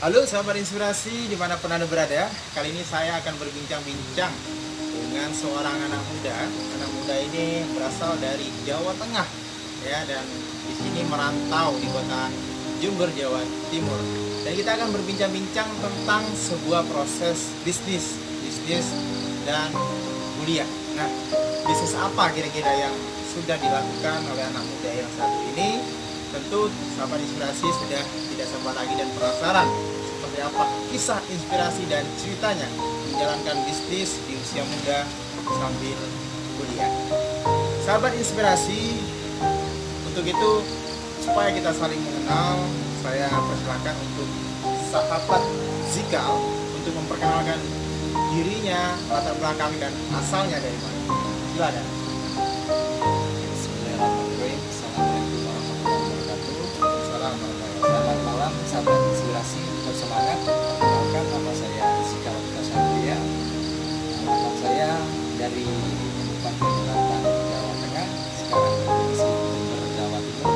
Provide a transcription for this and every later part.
Halo sahabat inspirasi dimanapun Anda berada. Kali ini saya akan berbincang-bincang dengan seorang anak muda. Anak muda ini berasal dari Jawa Tengah, ya, dan di sini merantau di kota Jember, Jawa Timur. Dan kita akan berbincang-bincang tentang sebuah proses bisnis dan kuliah. Nah, bisnis apa kira-kira yang sudah dilakukan oleh anak muda yang satu ini? Tentu sahabat inspirasi sudah tidak sabar lagi dan penasaran seperti apa kisah inspirasi dan ceritanya menjalankan bisnis di usia muda sambil kuliah. Sahabat inspirasi, untuk itu supaya kita saling mengenal, saya persilakan untuk sahabat Zikal untuk memperkenalkan dirinya, latar belakang dan asalnya dari mana. Silakan. Bismillahirrahmanirrahim. Assalamualaikum warahmatullahi wabarakatuh. Assalamualaikum. Selamat malam, sahabat inspirasi. Tetap semangat. Perkenalkan, nama saya Zikal Satria. Alamat saya dari Kabupaten Batang, Jawa Tengah. Sekarang berdomisili di Jember, Jawa Timur.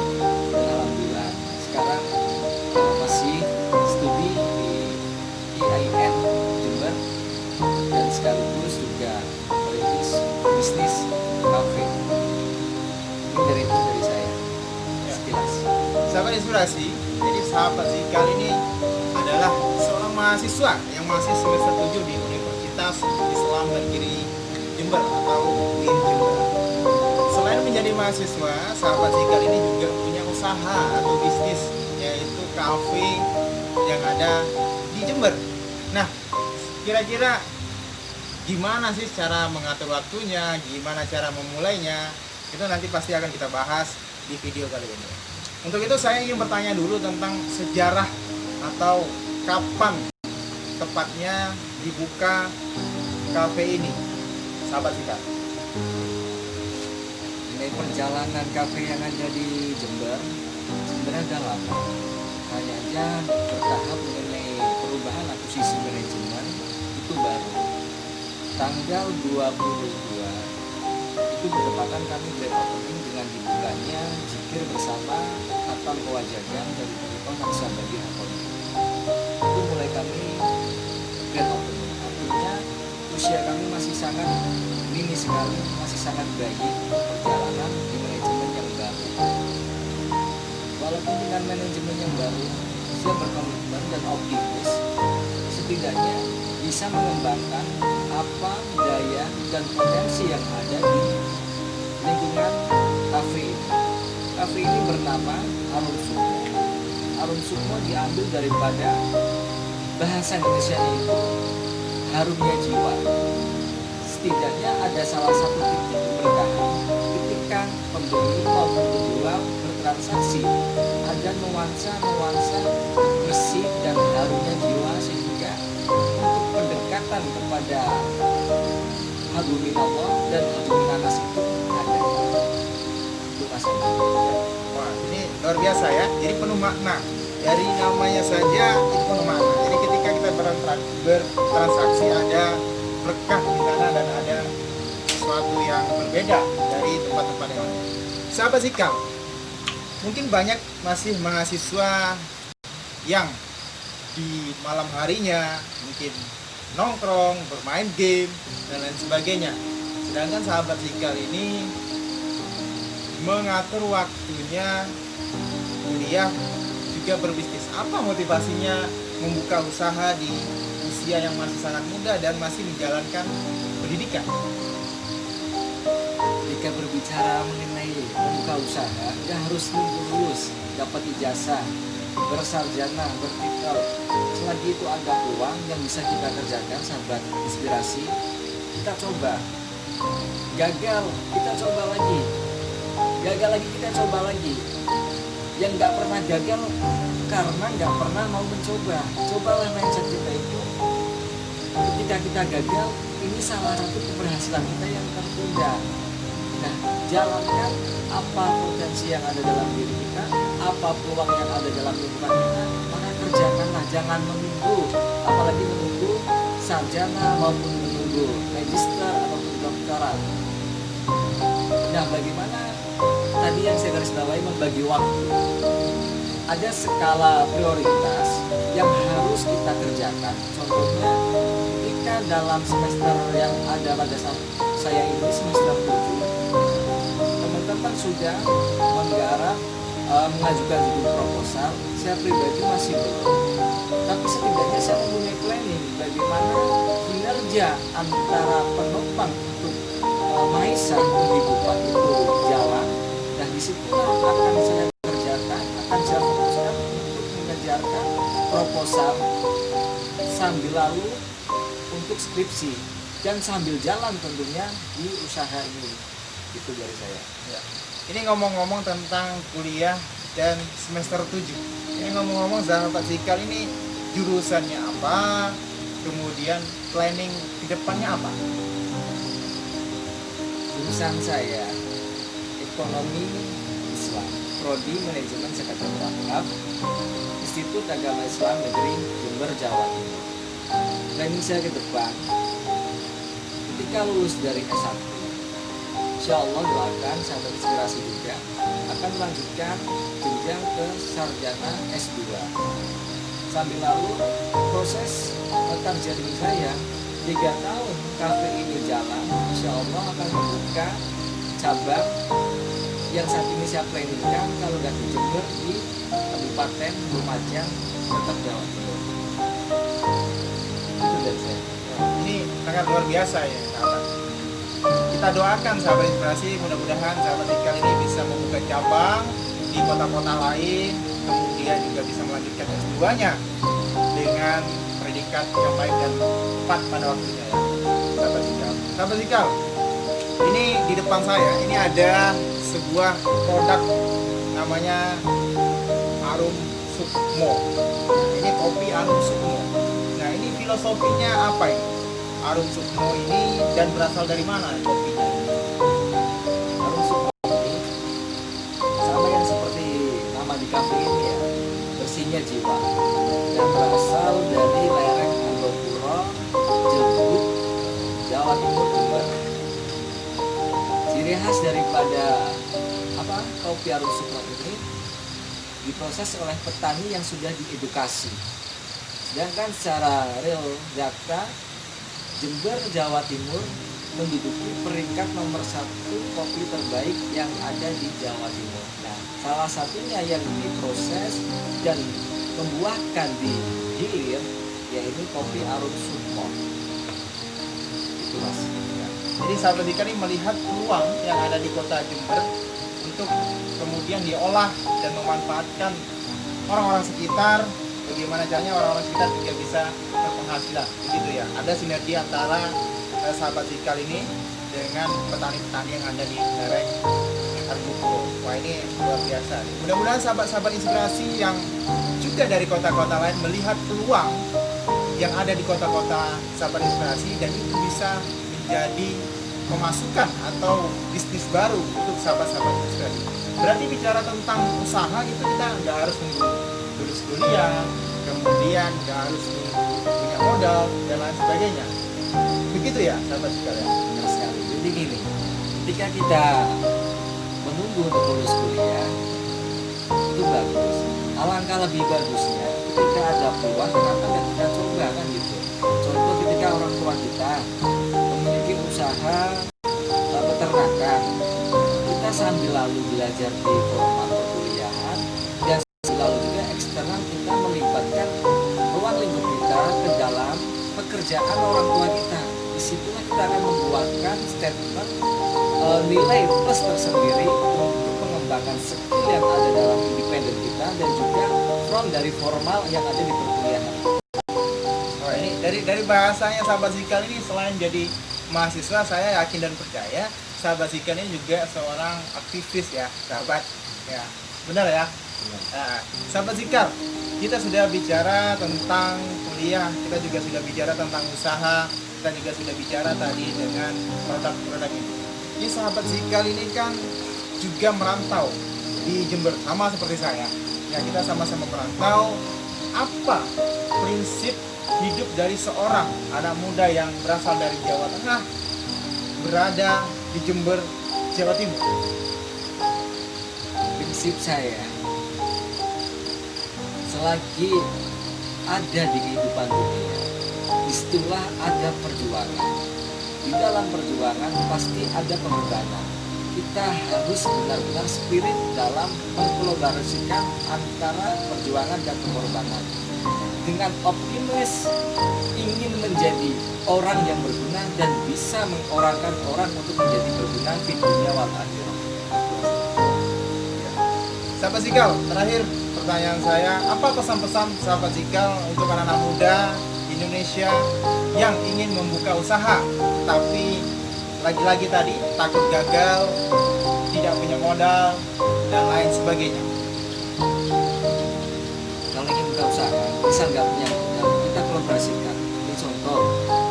Dan alhamdulillah sekarang masih studi di IAIN Jember dan sekaligus juga merintis bisnis kafe. Dari saya Ya. sekilas. Sahabat inspirasi, jadi sahabat Zikal ini adalah seorang mahasiswa yang masih semester 7 di Universitas Islam Negeri Jember atau UIN Jember. Selain menjadi mahasiswa, sahabat Zikal ini juga punya usaha atau bisnis, yaitu kafe yang ada di Jember. Nah, kira-kira gimana sih cara mengatur waktunya, gimana cara memulainya, itu nanti pasti akan kita bahas di video kali ini. Untuk itu saya ingin bertanya dulu tentang sejarah atau kapan tepatnya dibuka kafe ini, sahabat kita. Ini perjalanan kafe yang ada di Jember sebenarnya udah lama. Hanya aja bertahap mengenai perubahan akuisisi manajemen itu baru. Tanggal 22 itu bertepatan kami grand opening dengan dibukanya zikir bersama Khatam Kewajagan dari Tariqah Naqsabandi Hakoni. Itu mulai kami grand opening. Artinya usia kami masih sangat mini sekali, masih sangat bayi untuk perjalanan di manajemen yang baru. Walaupun dengan manajemen yang baru, saya berkomitmen dan optimis setidaknya bisa mengembangkan apa daya dan potensi yang ada di lingkungan kafe ini. Kafe ini bernama Arum Sukmo. Arum Sukmo diambil daripada bahasa Indonesia itu harumnya jiwa. Setidaknya ada salah satu titik keberkahan ketika pembeli maupun penjual bertransaksi, ada nuansa bersih dan harumnya jiwa, sehingga untuk pendekatan kepada hadumin Allah dan hadumin anas itu ada. Itu rasanya. Wah, ini luar biasa ya. Jadi penuh makna. Dari namanya saja itu penuh makna. Jadi ketika kita bertransaksi ada berkah di sana dan ada sesuatu yang berbeda dari tempat-tempat yang lain. Sahabat Zikal, mungkin banyak masih mahasiswa yang di malam harinya mungkin nongkrong, bermain game dan lain sebagainya. Sedangkan sahabat Zikal ini mengatur waktunya kuliah juga berbisnis. Apa motivasinya membuka usaha di usia yang masih sangat muda dan masih menjalankan pendidikan? Jika berbicara mengenai membuka usaha, ya harus lulus, dapat ijazah, bersarjana, vertikal. Selagi itu ada peluang yang bisa kita kerjakan, sahabat inspirasi, kita coba. Gagal, kita coba lagi. Gagal lagi, kita coba lagi. Yang nggak pernah gagal karena nggak pernah mau mencoba. Cobalah mindset kita itu. Ketika kita gagal, ini salah satu keberhasilan kita yang tertunda. Nah, jalankan apa potensi yang ada dalam diri kita, apa peluang yang ada dalam lingkungan kita, maka kerjakanlah, jangan menunggu, apalagi menunggu sarjana maupun menunggu magister ataupun doktorat. Nah, bagaimana tadi yang saya garis bawahi membagi waktu? Ada skala prioritas yang harus kita kerjakan. Contohnya ketika dalam semester yang ada pada saya ini semester 7, teman-teman sudah menggarap mengajukan judul proposal. Saya pribadi masih belum, tapi setidaknya saya mempunyai planning bagaimana kinerja antara penopang untuk Maisa kehidupan itu jalan, dan disitulah akan saya kerjakan, akan saya fokuskan untuk mengejarkan proposal sambil lalu untuk skripsi dan sambil jalan tentunya di usaha ini. Itu dari saya. Ya. Ini ngomong-ngomong tentang kuliah dan semester 7. Ini ngomong-ngomong sahabat Zikal ini jurusannya apa? Kemudian planning ke depannya apa? Jurusan saya Ekonomi Islam, Prodi Manajemen Zakat Wakaf, Institut Agama Islam Negeri Jember, Jawa Timur. Planning saya ke depan, ketika lulus dari S1, insya Allah doakan sahabat inspirasi juga akan melanjutkan jenjang ke sarjana S2. Sambil lalu proses targeting saya 3 tahun kafe ini jalan, insya Allah akan membuka cabang yang saat ini saya planningkan kalau nggak di Jember, di Kabupaten Lumajang, tetap Jawa Timur. Itu dari saya. Ini sangat luar biasa ya sahabat. Kita doakan sahabat inspirasi, mudah-mudahan sahabat Zikal ini bisa membuka cabang di kota-kota lain, kemudian juga bisa melanjutkan S2-nya dengan predikat yang baik dan tepat pada waktunya ya sahabat Zikal. Sahabat Zikal, ini di depan saya ini ada sebuah produk namanya Arum Sukmo. Ini kopi Arum Sukmo. Nah, ini filosofinya apa ini? Arum Sukmo ini dan berasal dari mana kopinya? Arum Sukmo ini sama yang seperti nama di kafe ini ya, bersihnya jiwa, dan berasal dari lereng Pondokuro, Jelbuk, Jawa Timur, Jember. Ciri khas daripada kopi Arum Sukmo ini diproses oleh petani yang sudah diedukasi. Sedangkan secara real data, Jember, Jawa Timur menduduki peringkat nomor 1 kopi terbaik yang ada di Jawa Timur. Nah, salah satunya yang diproses dan membuahkan di hilir yaitu kopi Arum Sukmo. Itu mas. Jadi sahabat Zikal ini melihat peluang yang ada di kota Jember untuk kemudian diolah dan memanfaatkan orang-orang sekitar. Bagaimana caranya orang-orang sekitar juga bisa berpenghasilan, begitu ya. Ada sinergi antara sahabat Zikal ini dengan petani-petani yang ada di lereng Argopuro. Wah, ini luar biasa. Mudah-mudahan sahabat-sahabat inspirasi yang juga dari kota-kota lain melihat peluang yang ada di kota-kota sahabat inspirasi dan itu bisa menjadi pemasukan atau bisnis baru untuk sahabat-sahabat inspirasi. Berarti bicara tentang usaha itu kita nggak harus nunggu lulus kuliah, kemudian nggak harus punya modal dan lain sebagainya. Begitu ya sahabat sekalian. Benar sekali. Jadi gini, ketika kita menunggu untuk lulus kuliah itu bagus. Alangkah lebih bagusnya ketika ada peluang, kenapa nggak kita coba kan gitu. Contoh ketika orang tua kita memiliki usaha peternakan, kita sambil lalu belajar di formal perkuliahan dan lalu juga eksternal kita melibatkan ruang lingkup kita ke dalam pekerjaan orang tua kita. Disitulah kita akan membuatkan statement nilai plus tersendiri untuk mengembangkan skill yang ada dalam independen kita dan juga from dari formal yang ada di perkuliahan. Oh, ini dari bahasanya sahabat Zikal ini selain jadi mahasiswa, saya yakin dan percaya sahabat Zikal ini juga seorang aktivis ya sahabat ya, benar ya. Nah, sahabat Zikal, kita sudah bicara tentang kuliah, kita juga sudah bicara tentang usaha, kita juga sudah bicara tadi dengan produk-produk ini. Ini sahabat Zikal ini kan juga merantau di Jember, sama seperti saya. Ya, kita sama-sama merantau. Apa prinsip hidup dari seorang anak muda yang berasal dari Jawa Tengah, berada di Jember, Jawa Timur? Prinsip saya, selagi ada di kehidupan dunia, disitulah ada perjuangan. Di dalam perjuangan pasti ada pengorbanan. Kita harus benar-benar spirit dalam mengkolaborasikan antara perjuangan dan pengorbanan. Dengan optimis ingin menjadi orang yang berguna dan bisa mengorangkan orang untuk menjadi berguna di dunia wal akhirah. Sahabat Zikal, terakhir pertanyaan saya, apa pesan-pesan sahabat Zikal untuk anak-anak muda Indonesia yang ingin membuka usaha tapi lagi-lagi tadi takut gagal, tidak punya modal dan lain sebagainya? Kalau ingin buka usaha, bisa nggak punya modal, kita kolaborasikan. Ini contoh,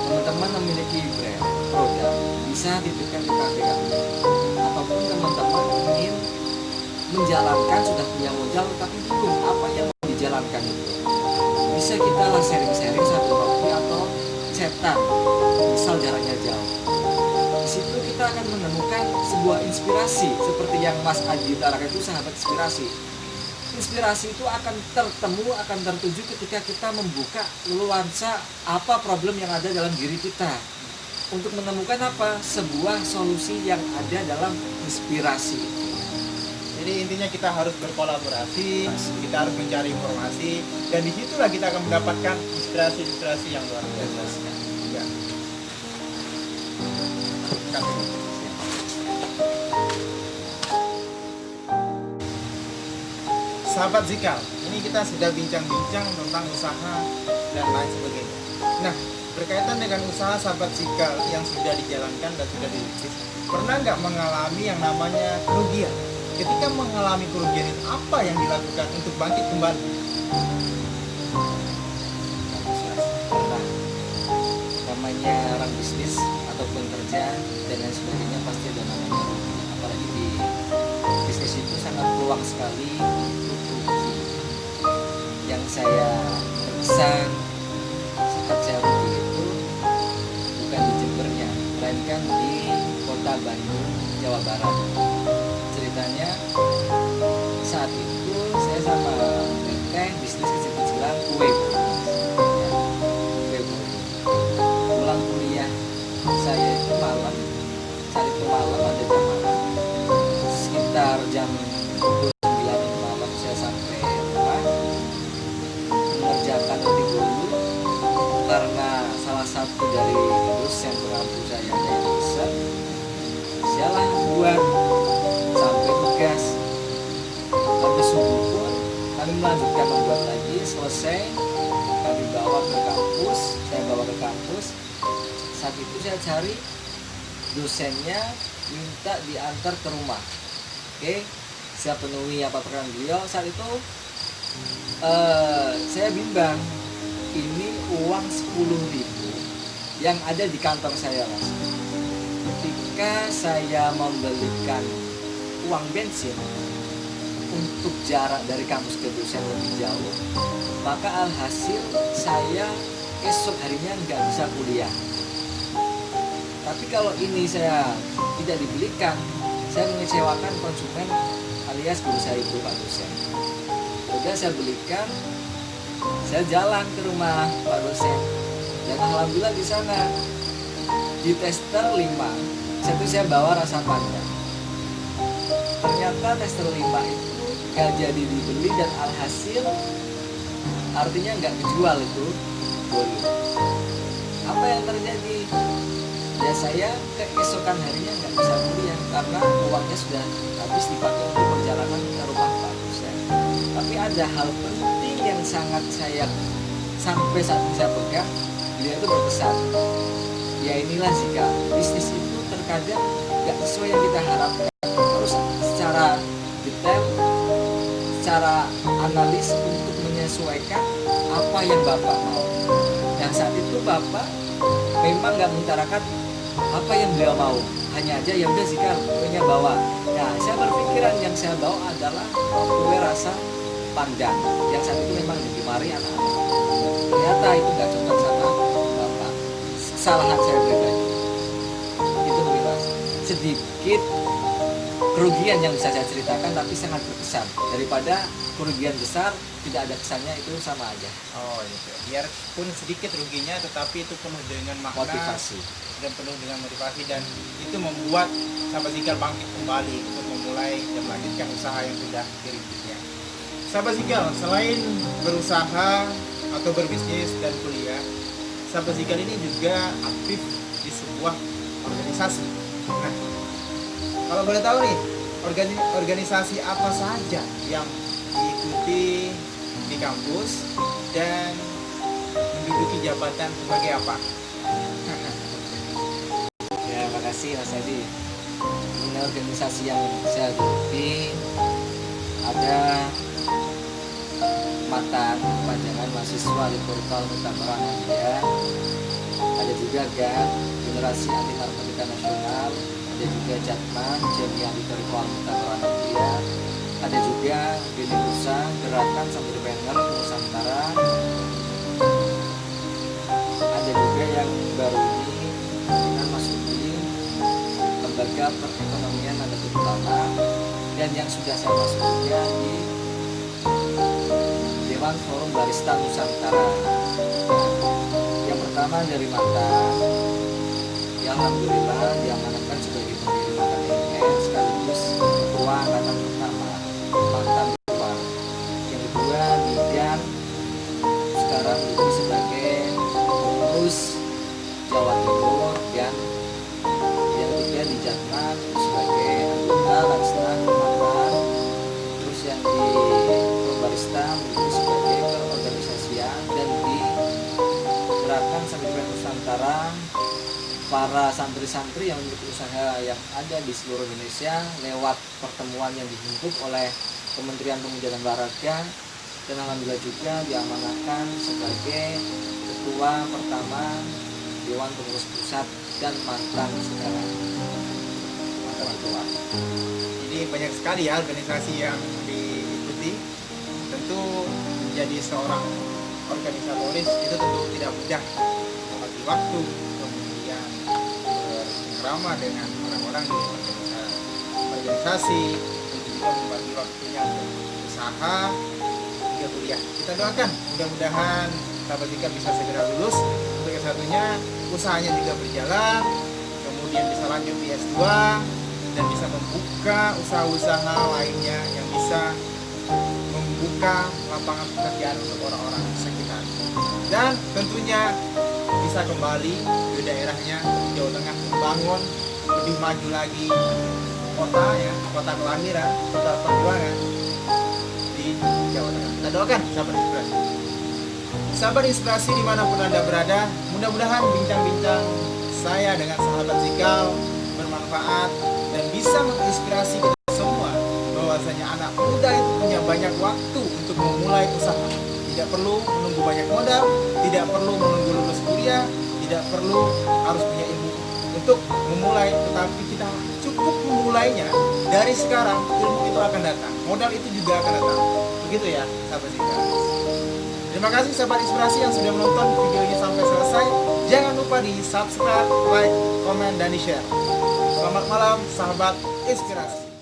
teman-teman memiliki brand, produk, bisa titipkan di kafe kami. Ataupun teman-teman ingin menjalankan, sudah punya modal tapi bingung apa yang mau dijalankan itu. Bisa kita lah sharing-sharing satu kopi atau chatan, misal jaraknya jauh. Di situ kita akan menemukan sebuah inspirasi seperti yang Mas Adi utarakan itu, sahabat inspirasi. Inspirasi itu akan tertemu, akan tertuju ketika kita membuka leluasa apa problem yang ada dalam diri kita. Untuk menemukan apa? Sebuah solusi yang ada dalam inspirasi. Jadi intinya kita harus berkolaborasi, kita harus mencari informasi, dan disitulah kita akan mendapatkan inspirasi-inspirasi yang luar biasa. Ya. Sahabat Zikal, ini kita sudah bincang-bincang tentang usaha dan lain sebagainya. Nah, berkaitan dengan usaha sahabat Zikal yang sudah dijalankan dan sudah dirintis, pernah nggak mengalami yang namanya kerugian? Ketika mengalami kerugian itu, apa yang dilakukan untuk bangkit kembali? Pernah. Namanya orang bisnis ataupun kerja dan lain sebagainya pasti ada namanya rugi. Apalagi di bisnis itu sangat peluang sekali untuk rugi. Yang saya berkesan saat saya rugi itu bukan di Jembernya, melainkan di kota Bandung, Jawa Barat. Ceritanya saat itu saya sama Teteh bisnis kecil-kecilan kue. Pulang kuliah saya itu malam, saat itu malam ada jam malam, sekitar jam 29 malam saya sampai rumah mengerjakan roti dulu karena salah satu dari dosen pengampu saya ada yang pesan, sialah buat sampai tugas. Habis subuh pun kami melanjutkan membuat lagi, selesai kami bawa ke kampus, saya bawa ke kampus. Saat itu saya cari dosennya, minta diantar ke rumah. Oke, saya penuhi apa perkataan beliau. Saat itu saya bimbang, ini uang 10.000 yang ada di kantong saya, Mas. Ketika saya membelikan uang bensin untuk jarak dari kampus ke dosen lebih jauh, maka alhasil saya esok harinya nggak bisa kuliah. Tapi kalau ini saya tidak dibelikan, saya mengecewakan konsumen alias guru saya itu, Pak dosen. Udah saya belikan, saya jalan ke rumah Pak dosen, dan alhamdulillah di sana di tester 5, satu saya bawa rasa pandan. Ternyata tester 5 itu gak jadi dibeli dan alhasil artinya nggak dijual itu boleh. Apa yang terjadi? Ya saya keesokan harinya nggak bisa kuliah karena uangnya sudah habis dipakai untuk perjalanan ke rumah Pak dosen. Tapi ada hal penting yang sangat saya sampai saat ini saya pegang, dia itu berpesan. Ya inilah jika bisnis itu terkadang nggak sesuai yang kita harapkan, harus secara detail, secara analis untuk menyesuaikan apa yang Bapak mau. Dan saat itu Bapak memang nggak mengutarakan apa yang beliau mau, hanya aja ya udah Zikal kuenya bawa. Nah saya berpikiran yang saya bawa adalah kue rasa pandan yang saat itu memang digemari anak-anak. Ternyata itu nggak cocok sama Bapak. Kesalahan saya pribadi itu, Mas. Sedikit kerugian yang bisa saya ceritakan tapi sangat berkesan daripada kerugian besar tidak ada kesannya, itu sama aja. Oh gitu. Biarpun sedikit ruginya, tetapi itu penuh dengan makna Motivasi. dan penuh dengan motivasi, dan itu membuat sahabat Zikal bangkit kembali untuk memulai dan melanjutkan usaha yang sudah dirintisnya. Sahabat Zikal, selain berusaha atau berbisnis dan kuliah, sahabat Zikal ini juga aktif di sebuah organisasi. Nah, kalau boleh tahu nih, organisasi apa saja yang diikuti di kampus dan menduduki jabatan sebagai apa? Ya, makasih Mas Adi. Ini organisasi yang saya ikuti ada Matan, Panjangan Mahasiswa Liturkal Mutabaran Muhammadiyah, ada juga GAN, Generasi Anti Narkotika Nasional, ada juga Jatman, Jamiah Liturkal Mutabaran Muhammadiyah, ada juga Bini Nusa, Gerakan Sambil Panel Nusantara, ada juga yang baru ini dengan masuki Lembaga Perekonomian Nahdlatul Ulama, dan yang sudah saya masuk juga di Dewan Forum Barista Nusantara. Yang pertama dari Matan, yang alhamdulillah diamanatkan sebagai pendiri Matan IN sekaligus ketua angkatan pertama Matan 2. Yang kedua di GAN, sekarang duduk sebagai pengurus Jawa Timur, dan yang ketiga di Jatman sebagai anggota Laksana Matan. Terus yang di Barista menjadi sebagai keorganisasian, dan di Gerakan Sambil Panel Nusantara para santri-santri yang memiliki usaha yang ada di seluruh Indonesia lewat pertemuan yang dibentuk oleh Kementerian Pemuda dan Olahraga, dan alhamdulillah juga diamanahkan sebagai ketua pertama Dewan Pengurus Pusat dan mantan sekarang mantan ketua. Jadi banyak sekali ya organisasi yang diikuti. Tentu menjadi seorang organisatoris itu tentu tidak mudah, membagi waktu, kemudian bercengkrama dengan orang-orang di organisasi, dan juga membagi waktunya untuk usaha hingga kuliah. Kita doakan mudah-mudahan sahabat Zikal bisa segera lulus, untuk yang satunya usahanya juga berjalan, kemudian bisa lanjut di S2 dan bisa membuka usaha-usaha lainnya yang bisa membuka lapangan pekerjaan untuk orang-orang sekitar, dan tentunya bisa kembali ke daerahnya Jawa Tengah, membangun lebih maju lagi kota ya, kota kelahiran, kota perjuangan di Jawa Tengah. Kita doakan sahabat inspirasi. Sahabat inspirasi dimanapun Anda berada, mudah-mudahan bincang-bincang saya dengan sahabat Zikal bermanfaat dan bisa menginspirasi kita semua bahwasanya anak muda itu punya banyak waktu untuk memulai usaha. Tidak perlu menunggu banyak modal, tidak perlu menunggu lulus kuliah, tidak perlu harus punya ilmu untuk memulai, tetapi kita cukup memulainya dari sekarang. Ilmu itu akan datang, modal itu juga akan datang. Begitu ya sahabat Zikal. Terima kasih sahabat inspirasi yang sudah menonton video ini sampai selesai. Jangan lupa di subscribe, like, komen, dan di share. Selamat malam sahabat inspirasi.